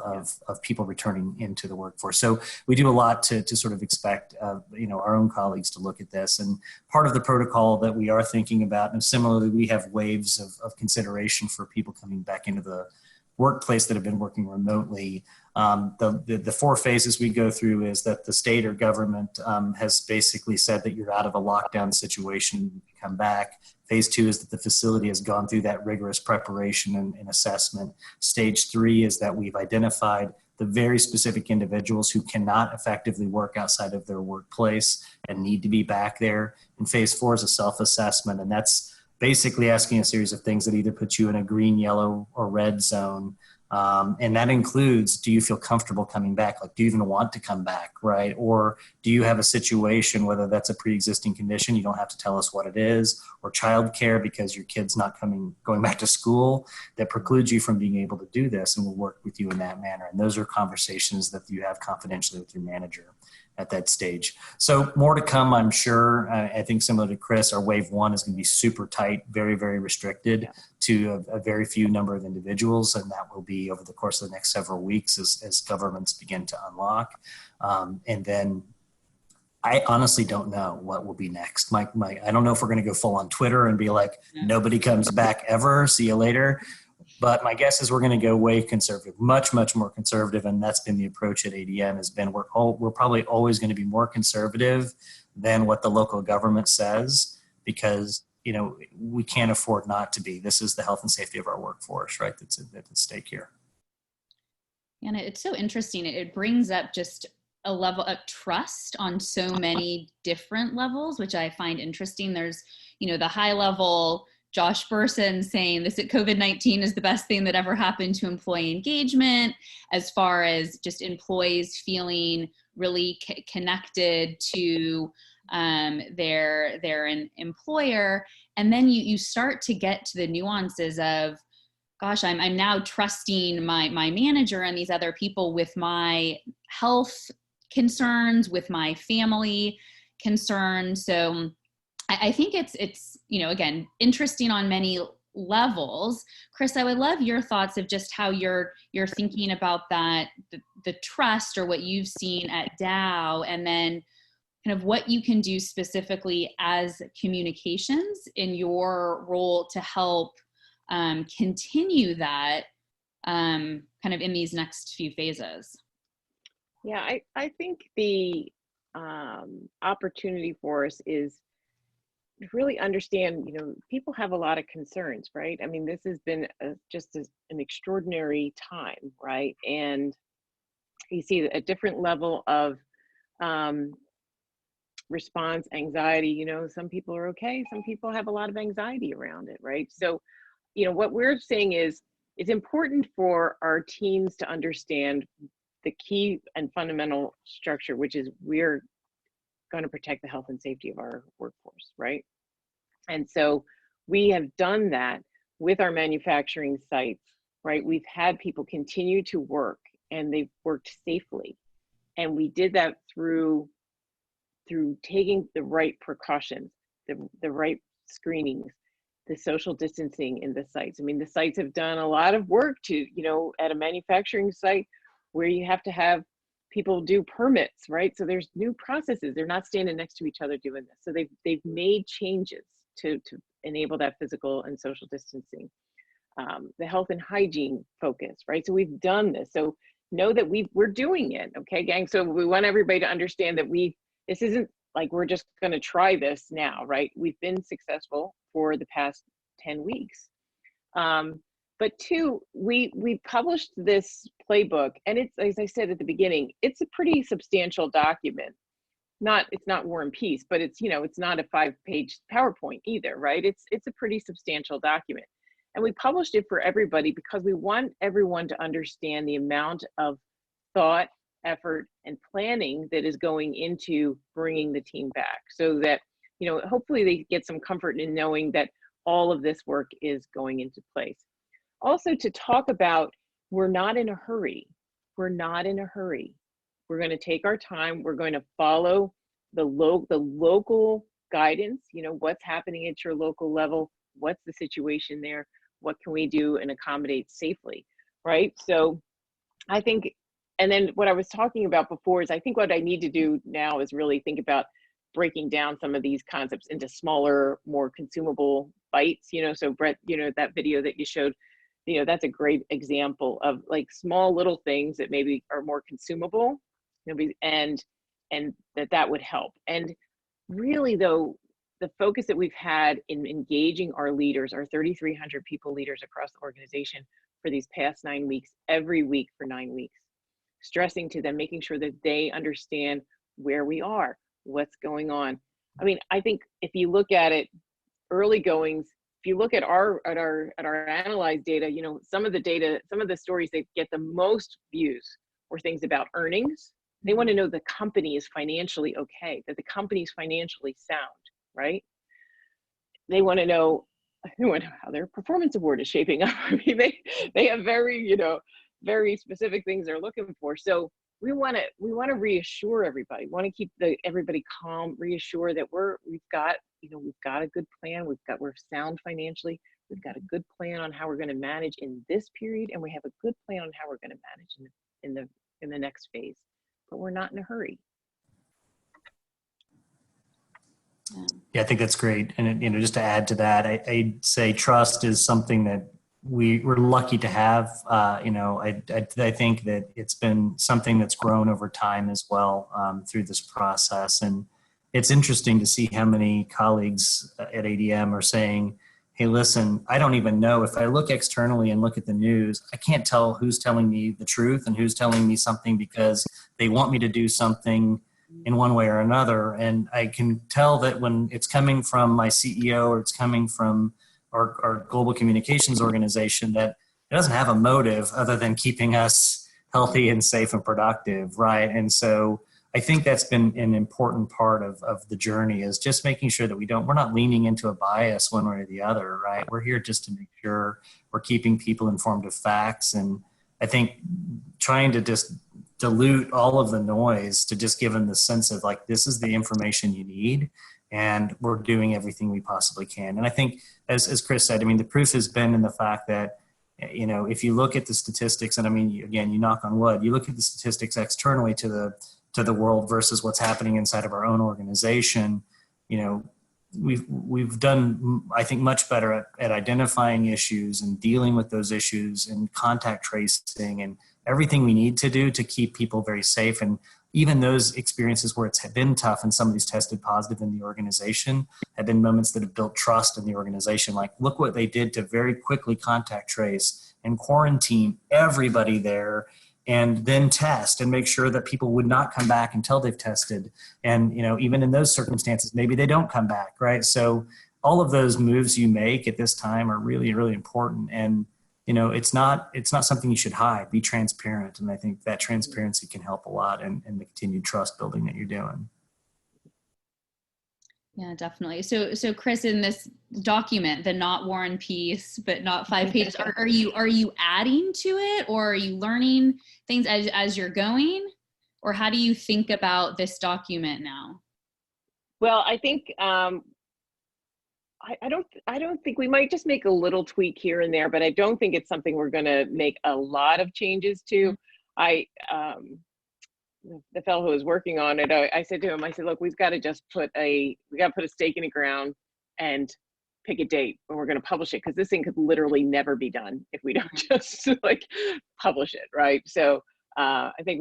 people returning into the workforce. So we do a lot to sort of expect, our own colleagues to look at this. And part of the protocol that we are thinking about, and similarly, we have waves of consideration for people coming back into the workplace that have been working remotely. The 4 phases we go through is that the state or government has basically said that you're out of a lockdown situation, you come back. Phase 2 is that the facility has gone through that rigorous preparation and assessment. Stage 3 is that we've identified the very specific individuals who cannot effectively work outside of their workplace and need to be back there. And phase 4 is a self-assessment, and that's basically asking a series of things that either put you in a green, yellow, or red zone. And that includes, do you feel comfortable coming back? Like, do you even want to come back, right? Or do you have a situation, whether that's a pre-existing condition, you don't have to tell us what it is, or childcare because your kid's not going back to school, that precludes you from being able to do this, and we'll work with you in that manner. And those are conversations that you have confidentially with your manager at that stage. So more to come, I'm sure. I think similar to Chris, our wave 1 is going to be super tight, very, very restricted to a very few number of individuals. And that will be over the course of the next several weeks as governments begin to unlock. And then I honestly don't know what will be next. I don't know if we're going to go full on Twitter and be like, nobody comes back ever, see you later. But my guess is we're going to go way conservative, much, much more conservative. And that's been the approach at ADM has been, we're probably always going to be more conservative than what the local government says, because, we can't afford not to be. This is the health and safety of our workforce, right? That's at stake here. And it's so interesting. It brings up just a level of trust on so many different levels, which I find interesting. There's, the high level Josh Bersin saying this at COVID-19 is the best thing that ever happened to employee engagement, as far as just employees feeling really connected to their employer. And then you start to get to the nuances of, gosh, I'm now trusting my manager and these other people with my health concerns, with my family concerns. So I think it's again, interesting on many levels. Chris, I would love your thoughts of just how you're thinking about that, the trust, or what you've seen at Dow, and then kind of what you can do specifically as communications in your role to help continue that kind of in these next few phases. Yeah, I think the opportunity for us is to really understand, people have a lot of concerns, right? I mean, this has been just an extraordinary time, right? And you see a different level of response, anxiety. Some people are okay, some people have a lot of anxiety around it, right? So, what we're saying is it's important for our teams to understand the key and fundamental structure, which is we're going to protect the health and safety of our workforce, right? And so we have done that with our manufacturing sites, right? We've had people continue to work and they've worked safely. And we did that through taking the right precautions, the right screenings, the social distancing in the sites. I mean, the sites have done a lot of work to, at a manufacturing site where you have to have people do permits, right? So there's new processes. They're not standing next to each other doing this. So they've made changes to enable that physical and social distancing. The health and hygiene focus, right? So we've done this. So know that we're doing it, okay, gang? So we want everybody to understand that this isn't like we're just going to try this now, right? We've been successful for the past 10 weeks. But two, we published this playbook, and it's, as I said at the beginning, it's a pretty substantial document. It's not War and Peace, but it's, it's not a 5-page PowerPoint either, right? It's a pretty substantial document. And we published it for everybody because we want everyone to understand the amount of thought, effort, and planning that is going into bringing the team back, so that, hopefully they get some comfort in knowing that all of this work is going into place. Also, to talk about, we're not in a hurry. We're not in a hurry. We're going to take our time. We're going to follow the local guidance, what's happening at your local level, what's the situation there, what can we do and accommodate safely, right? So I think, and then what I was talking about before is I think what I need to do now is really think about breaking down some of these concepts into smaller, more consumable bites, so Brett, that video that you showed, that's a great example of like small little things that maybe are more consumable, and that would help. And really though, the focus that we've had in engaging our leaders, our 3,300 people leaders across the organization for these past 9 weeks, every week for 9 weeks, stressing to them, making sure that they understand where we are, what's going on. I mean, I think if you look at it, early goings, if you look at our analyzed data, some of the stories that get the most views were things about earnings. They want to know the company is financially okay, that the company is financially sound, right? They want to know how their performance award is shaping up. I mean, they have very specific things they're looking for. So we want to reassure everybody. We want to keep everybody calm, reassure that we've got a good plan. We're sound financially. We've got a good plan on how we're going to manage in this period, and we have a good plan on how we're going to manage in the next phase. But we're not in a hurry. Yeah, I think that's great. And just to add to that, I'd say trust is something that we're lucky to have. I think that it's been something that's grown over time as well through this process. And it's interesting to see how many colleagues at ADM are saying, hey, listen, I don't even know. If I look externally and look at the news, I can't tell who's telling me the truth and who's telling me something because they want me to do something in one way or another. And I can tell that when it's coming from my CEO or it's coming from our global communications organization, that it doesn't have a motive other than keeping us healthy and safe and productive, right? And so I think that's been an important part of the journey, is just making sure that we're not leaning into a bias one way or the other, right? We're here just to make sure we're keeping people informed of facts. And I think trying to just dilute all of the noise to just give them the sense of like, this is the information you need and we're doing everything we possibly can. And I think, as Chris said, I mean, the proof has been in the fact that, you know, if you look at the statistics, and I mean, again, you knock on wood, you look at the statistics externally to the world versus what's happening inside of our own organization, you know, we've done, I think, much better at identifying issues and dealing with those issues and contact tracing and everything we need to do to keep people very safe. And even those experiences where it's been tough and somebody's tested positive in the organization have been moments that have built trust in the organization. Like, look what they did to very quickly contact trace and quarantine everybody there, and then test and make sure that people would not come back until they've tested. And, you know, even in those circumstances, maybe they don't come back, right? So all of those moves you make at this time are really, really important. And, you know, it's not something you should hide. Be transparent. And I think that transparency can help a lot in the continued trust building that you're doing. Yeah, definitely. So Chris, in this document, the not War and Peace, but not 5 pages, are you adding to it, or are you learning things as you're going, or how do you think about this document now? Well, I think I don't think we might just make a little tweak here and there, but I don't think it's something we're going to make a lot of changes to. The fellow who was working on it, I said to him, I said, look, we got to put a stake in the ground and pick a date when we're going to publish it, because this thing could literally never be done if we don't just like publish it, right? So I think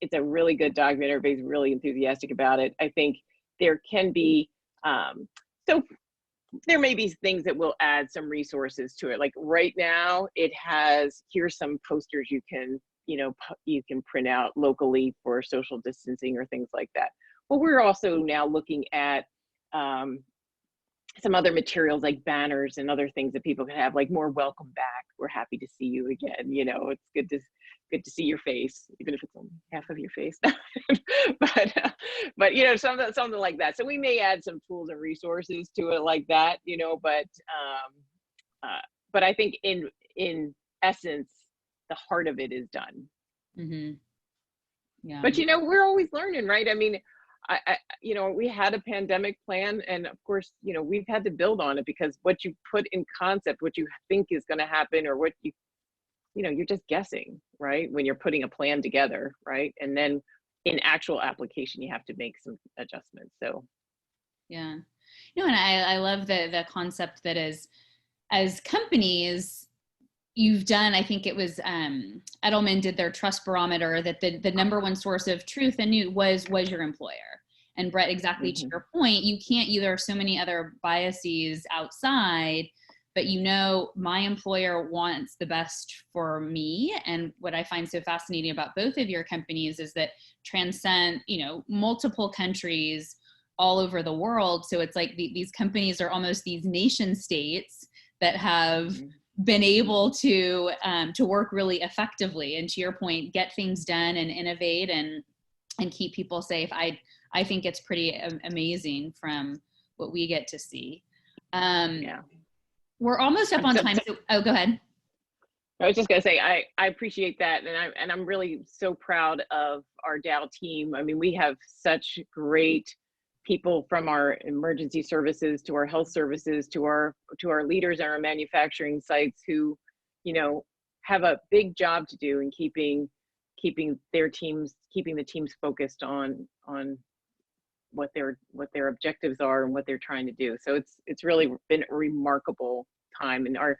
it's a really good document. Everybody's really enthusiastic about it. I think there can be there may be things that will add some resources to it. Like right now, it has, here's some posters you can print out locally for social distancing or things like that. But we're also now looking at some other materials like banners and other things that people can have, like more welcome back. We're happy to see you again. You know, it's good to see your face, even if it's only half of your face. but you know, something like that. So we may add some tools and resources to it like that, you know, but I think in essence, the heart of it is done. Mm-hmm. Yeah. But you know, we're always learning, right? I mean, you know, we had a pandemic plan, and of course, you know, we've had to build on it, because what you put in concept, what you think is going to happen, or what you know, you're just guessing, right? When you're putting a plan together, right? And then in actual application, you have to make some adjustments. So, yeah, no, and I love the concept that as companies, you've done, I think it was Edelman did their trust barometer, that the number one source of truth and news was your employer. And Brett, exactly to your point, there are so many other biases outside, but you know, my employer wants the best for me. And what I find so fascinating about both of your companies is that transcend, you know, multiple countries all over the world. So it's like these companies are almost these nation states that have been able to work really effectively, and to your point, get things done and innovate and keep people safe. I think it's pretty amazing from what we get to see. Yeah. We're almost up on time. So, go ahead. I was just gonna say, I appreciate that, and I'm really so proud of our Dow team. I mean, we have such great people, from our emergency services to our health services to our leaders in our manufacturing sites, who, you know, have a big job to do in keeping the teams focused on what their objectives are and what they're trying to do. So it's really been a remarkable time, and our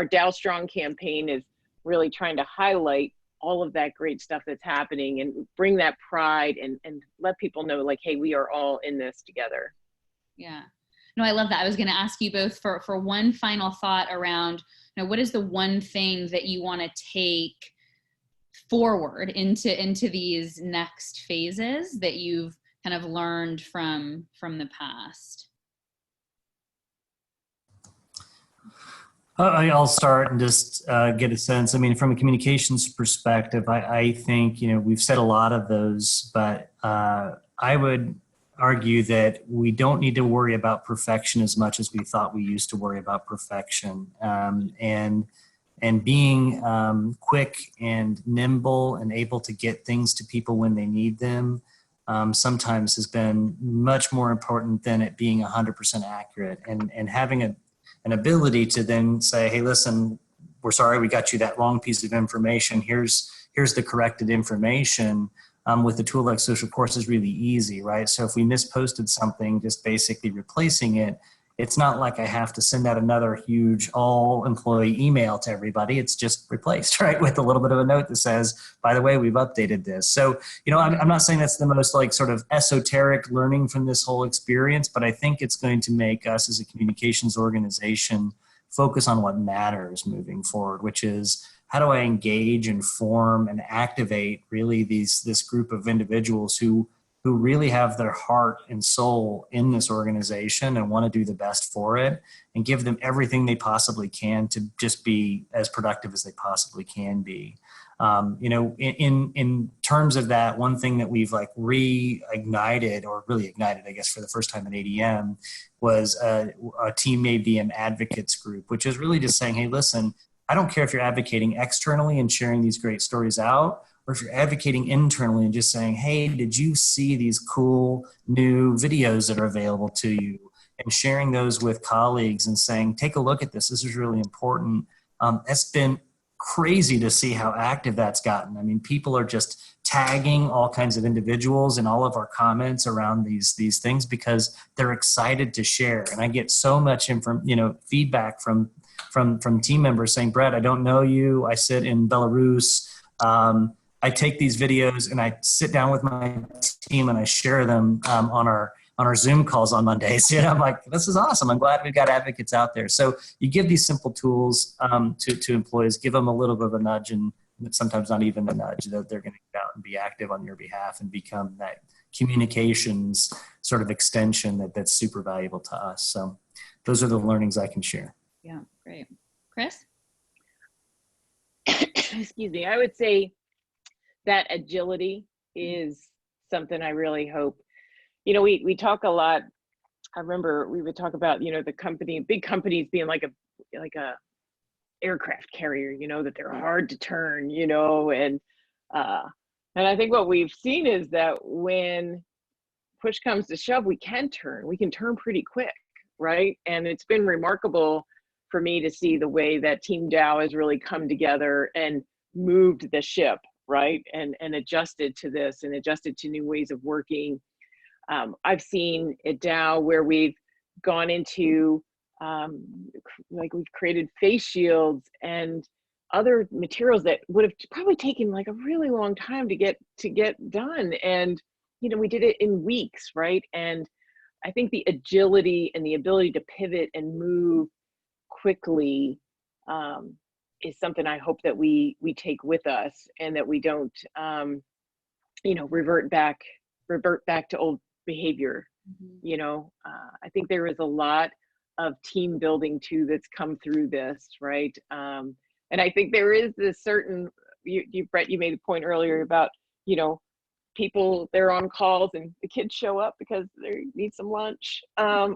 Dow Strong campaign is really trying to highlight all of that great stuff that's happening and bring that pride and let people know like, hey, we are all in this together. Yeah. No, I love that. I was going to ask you both for one final thought around, what is the one thing that you want to take forward into these next phases that you've kind of learned from the past? I'll start and just get a sense. I mean, from a communications perspective, I think, we've said a lot of those, but I would argue that we don't need to worry about perfection as much as we thought we used to worry about perfection. And being quick and nimble and able to get things to people when they need them sometimes has been much more important than it being 100% accurate. And having an ability to then say, hey, listen, we're sorry we got you that wrong piece of information. Here's the corrected information. With a tool like SocialChorus is really easy, right? So if we misposted something, just basically replacing it, it's not like I have to send out another huge all employee email to everybody. It's just replaced, right? With a little bit of a note that says, by the way, we've updated this. So, I'm not saying that's the most like sort of esoteric learning from this whole experience, but I think it's going to make us as a communications organization focus on what matters moving forward, which is how do I engage and form and activate really this group of individuals who really have their heart and soul in this organization and want to do the best for it, and give them everything they possibly can to just be as productive as they possibly can be. In terms of that, one thing that we've like reignited or really ignited, I guess, for the first time at ADM was a Team ADM advocates group, which is really just saying, hey, listen, I don't care if you're advocating externally and sharing these great stories out, or if you're advocating internally and just saying, hey, did you see these cool new videos that are available to you? And sharing those with colleagues and saying, take a look at this. This is really important. It's been crazy to see how active that's gotten. I mean, people are just tagging all kinds of individuals in all of our comments around these things because they're excited to share. And I get so much feedback from team members saying, Brett, I don't know you. I sit in Belarus. I take these videos and I sit down with my team and I share them on our Zoom calls on Mondays. I'm like, this is awesome. I'm glad we've got advocates out there. So you give these simple tools to employees, give them a little bit of a nudge, and sometimes not even a nudge, that they're going to get out and be active on your behalf and become that communications sort of extension that's super valuable to us. So those are the learnings I can share. Yeah, great. Chris? Excuse me. I would say that agility is something I really hope, we talk a lot. I remember we would talk about, the big companies being like a aircraft carrier, that they're hard to turn, and I think what we've seen is that when push comes to shove, we can turn pretty quick, right? And it's been remarkable for me to see the way that Team Dow has really come together and moved the ship, right? And adjusted to this and adjusted to new ways of working. I've seen at Dow where we've gone into, we've created face shields and other materials that would have probably taken like a really long time to get done. And, we did it in weeks, right? And I think the agility and the ability to pivot and move quickly is something I hope that we take with us, and that we don't, revert back to old behavior. Mm-hmm. I think there is a lot of team building too that's come through this, right? And I think there is this certain, Brett, you made a point earlier about, people, they're on calls and the kids show up because they need some lunch, or,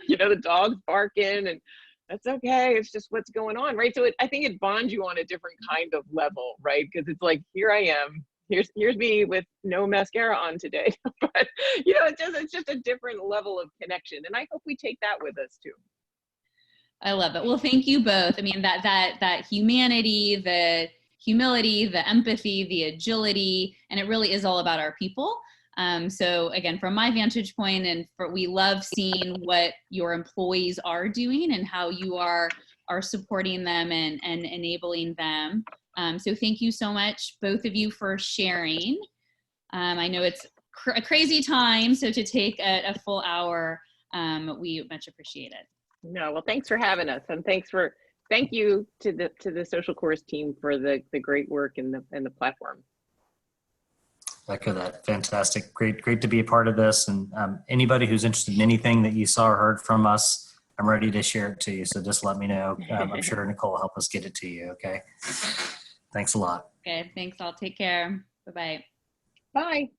the dog's barking, and that's okay. It's just what's going on, right? So I think it bonds you on a different kind of level, right? Because it's like, here I am. Here's me with no mascara on today, but it's just a different level of connection, and I hope we take that with us too. I love it. Well, thank you both. I mean, that humanity, the humility, the empathy, the agility, and it really is all about our people. So again, from my vantage point, we love seeing what your employees are doing and how you are supporting them and enabling them. So thank you so much, both of you, for sharing. I know it's a crazy time, so to take a full hour, we much appreciate it. No, well, thanks for having us, and thank you to the SocialChorus team for the great work and the platform. Echo that. Fantastic. Great to be a part of this. And anybody who's interested in anything that you saw or heard from us, I'm ready to share it to you. So just let me know. I'm sure Nicole will help us get it to you. Okay. Thanks a lot. Okay. Thanks. I'll take care. Bye-bye. Bye.